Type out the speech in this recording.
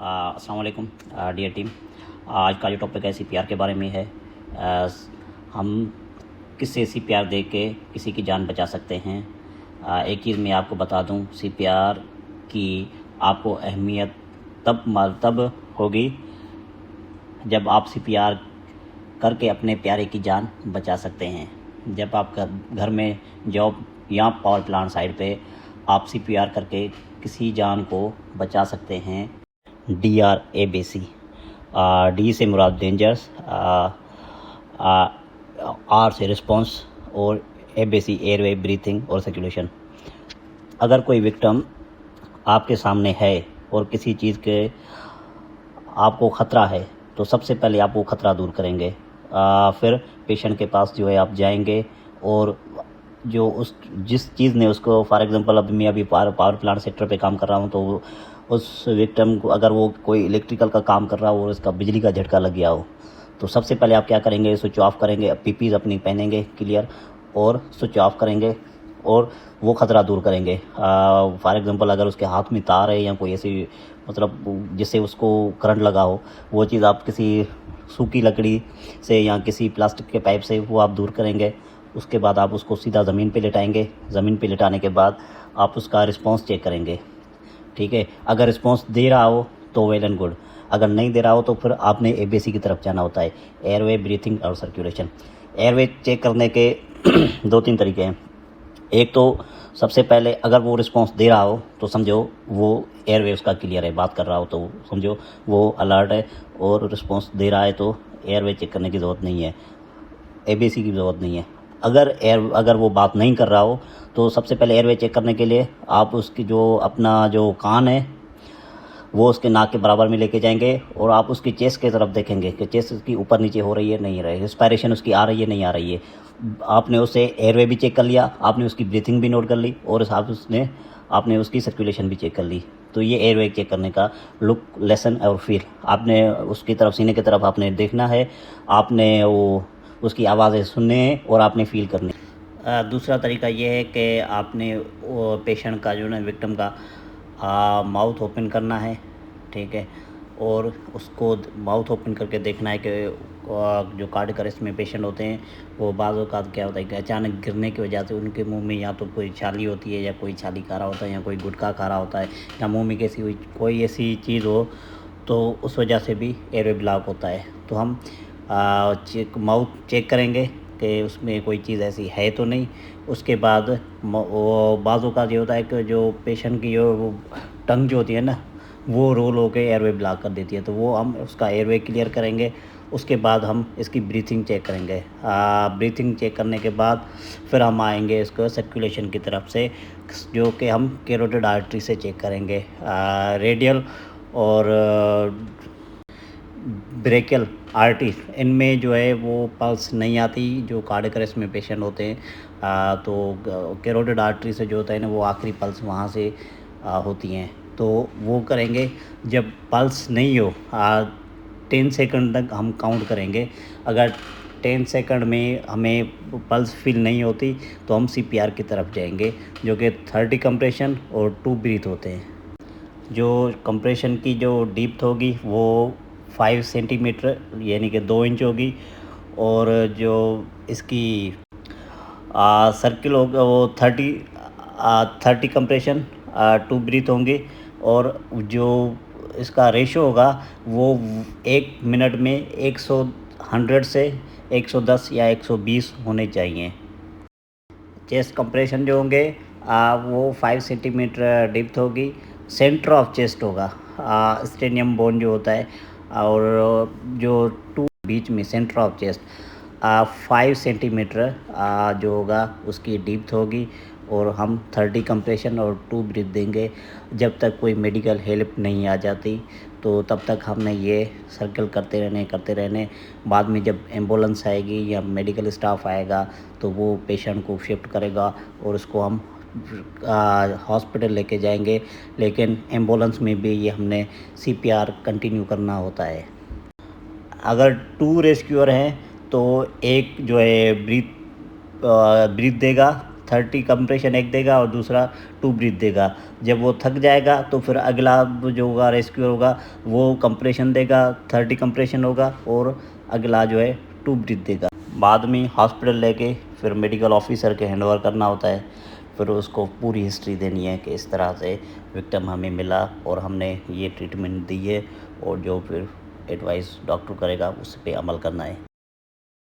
अस्सलाम वालेकुम dear team. आज का जो टॉपिक है सीपीआर के बारे में है। हम किससे सीपीआर दे के किसी की जान बचा सकते हैं। एक चीज़ मैं आपको बता दूं, सीपीआर की आपको अहमियत तब होगी जब आप सीपीआर करके अपने प्यारे की जान बचा सकते हैं। जब आप घर में जॉब या पावर प्लांट साइड पे आप सीपीआर करके किसी जान को बचा सकते हैं। DRABC, डी से मुराद डेंजर्स, आर से रिस्पॉन्स और ABC एयरवे, ब्रीथिंग और सर्कुलेशन। अगर कोई विक्टिम आपके सामने है और किसी चीज़ के आपको ख़तरा है तो सबसे पहले आप वो ख़तरा दूर करेंगे। फिर पेशेंट के पास जो है आप जाएंगे और जो जिस चीज़ ने उसको, फॉर एग्ज़ाम्पल मैं अभी पावर प्लांट सेक्टर पे काम कर रहा हूँ, तो उस विक्टिम को अगर वो कोई इलेक्ट्रिकल का काम कर रहा हो और उसका बिजली का झटका लग गया हो, तो सबसे पहले आप क्या करेंगे, स्विच ऑफ करेंगे, पीपीज़ अपनी पहनेंगे क्लियर और स्विच ऑफ करेंगे और वो ख़तरा दूर करेंगे। फॉर एग्ज़ाम्पल अगर उसके हाथ में तार है या कोई ऐसी मतलब जिससे उसको करंट लगा हो, वो चीज़ आप किसी सूखी लकड़ी से या किसी प्लास्टिक के पाइप से वो आप दूर करेंगे। उसके बाद आप उसको सीधा ज़मीन पे लिटाएंगे। ज़मीन पे लिटाने के बाद आप उसका रिस्पॉन्स चेक करेंगे, ठीक है। अगर रिस्पॉन्स दे रहा हो तो वेल एंड गुड, अगर नहीं दे रहा हो तो फिर आपने ABC की तरफ जाना होता है, एयरवे, ब्रीथिंग और सर्कुलेशन। एयरवे चेक करने के 2-3 तरीके हैं। एक तो सबसे पहले अगर वो रिस्पॉन्स दे रहा हो तो समझो वो एयरवे उसका क्लियर है, बात कर रहा हो तो समझो वो अलर्ट है और रिस्पॉन्स दे रहा है, तो एयरवे चेक करने की ज़रूरत नहीं है, ABC की ज़रूरत नहीं है। अगर वो बात नहीं कर रहा हो तो सबसे पहले एयरवे चेक करने के लिए आप उसकी अपना जो कान है वो उसके नाक के बराबर में लेके जाएंगे और आप उसकी चेस्ट की तरफ देखेंगे कि चेस्ट उसकी ऊपर नीचे हो रही है नहीं रही, रिस्पायरेशन उसकी आ रही है नहीं आ रही है। आपने उससे एयरवे भी चेक कर लिया, आपने उसकी ब्रीथिंग भी नोट कर ली और आपने उसकी सर्कुलेशन भी चेक कर ली। तो ये एयरवे चेक करने का लुक, लेसन और फील, आपने उसकी तरफ, सीने की तरफ आपने देखना है, आपने वो उसकी आवाज़ें सुनने हैं और आपने फील करनी। दूसरा तरीका ये है कि आपने वो पेशेंट का जो ना विक्टिम का माउथ ओपन करना है, ठीक है, और उसको माउथ ओपन करके देखना है कि जो कार्डियक अरेस्ट में पेशेंट होते हैं वो बाज़ औक़ात क्या होता है कि अचानक गिरने की वजह से उनके मुंह में या तो कोई छाली होती है या कोई छाली खा रहा होता है या कोई गुटखा खा रहा होता है या मुंह में कोई ऐसी चीज़ हो, तो उस वजह से भी एयरवे ब्लॉक होता है। तो हम माउथ चेक करेंगे कि उसमें कोई चीज़ ऐसी है तो नहीं। उसके बाद वो बाज़ों का ये होता है कि जो पेशेंट की वो टंग जो होती है ना, वो रोल होकर एयरवे ब्लॉक कर देती है, तो वो हम उसका एयरवे क्लियर करेंगे। उसके बाद हम इसकी ब्रीथिंग चेक करेंगे। ब्रीथिंग चेक करने के बाद फिर हम आएंगे इसको सर्कुलेशन की तरफ से, जो कि हम कैरोटिड आर्टरी से चेक करेंगे। रेडियल और ब्रेकियल आर्टरी, इनमें जो है वो पल्स नहीं आती जो कार्डियक अरेस्ट में पेशेंट होते हैं। तो कैरोटिड आर्टरी से जो होता है ना, वो आखिरी पल्स वहाँ से होती हैं, तो वो करेंगे। जब पल्स नहीं हो 10 सेकंड तक हम काउंट करेंगे। अगर 10 सेकंड में हमें पल्स फील नहीं होती तो हम CPR की तरफ जाएंगे, जो कि 30 कंप्रेशन और 2 ब्रीथ होते हैं। जो कंप्रेशन की जो डीप्थ होगी वो 5 सेंटीमीटर यानी कि 2 इंच होगी, और जो इसकी सर्किल होगा वो 30 कंप्रेशन 2 ब्रीथ होंगे, और जो इसका रेशो होगा वो 1 मिनट में 100 से 110 या 120 होने चाहिए। चेस्ट कंप्रेशन जो होंगे वो 5 सेंटीमीटर डिप्थ होगी, सेंटर ऑफ चेस्ट होगा, स्टेनियम बोन जो होता है, और जो 2 बीच में सेंटर ऑफ चेस्ट 5 सेंटीमीटर जो होगा उसकी डिप्थ होगी, और हम 30 कंप्रेशन और 2 ब्रीथ देंगे जब तक कोई मेडिकल हेल्प नहीं आ जाती। तो तब तक हमने ये सर्कल करते रहने। बाद में जब एम्बुलेंस आएगी या मेडिकल स्टाफ आएगा तो वो पेशेंट को शिफ्ट करेगा और उसको हम हॉस्पिटल लेके जाएंगे। लेकिन एम्बुलेंस में भी ये हमने CPR कंटिन्यू करना होता है। अगर 2 रेस्क्यूअर हैं तो एक जो है ब्रीथ देगा 30 कंप्रेशन एक देगा और दूसरा 2 ब्रीथ देगा। जब वो थक जाएगा तो फिर अगला जो होगा रेस्क्यूअर होगा वो कंप्रेशन देगा, 30 कंप्रेशन होगा और अगला जो है 2 ब्रीथ देगा। बाद में हॉस्पिटल लेके फिर मेडिकल ऑफिसर के हैंडओवर करना होता है। फिर उसको पूरी हिस्ट्री देनी है कि इस तरह से विक्टिम हमें मिला और हमने ये ट्रीटमेंट दी है, और जो फिर एडवाइस डॉक्टर करेगा उस पे अमल करना है।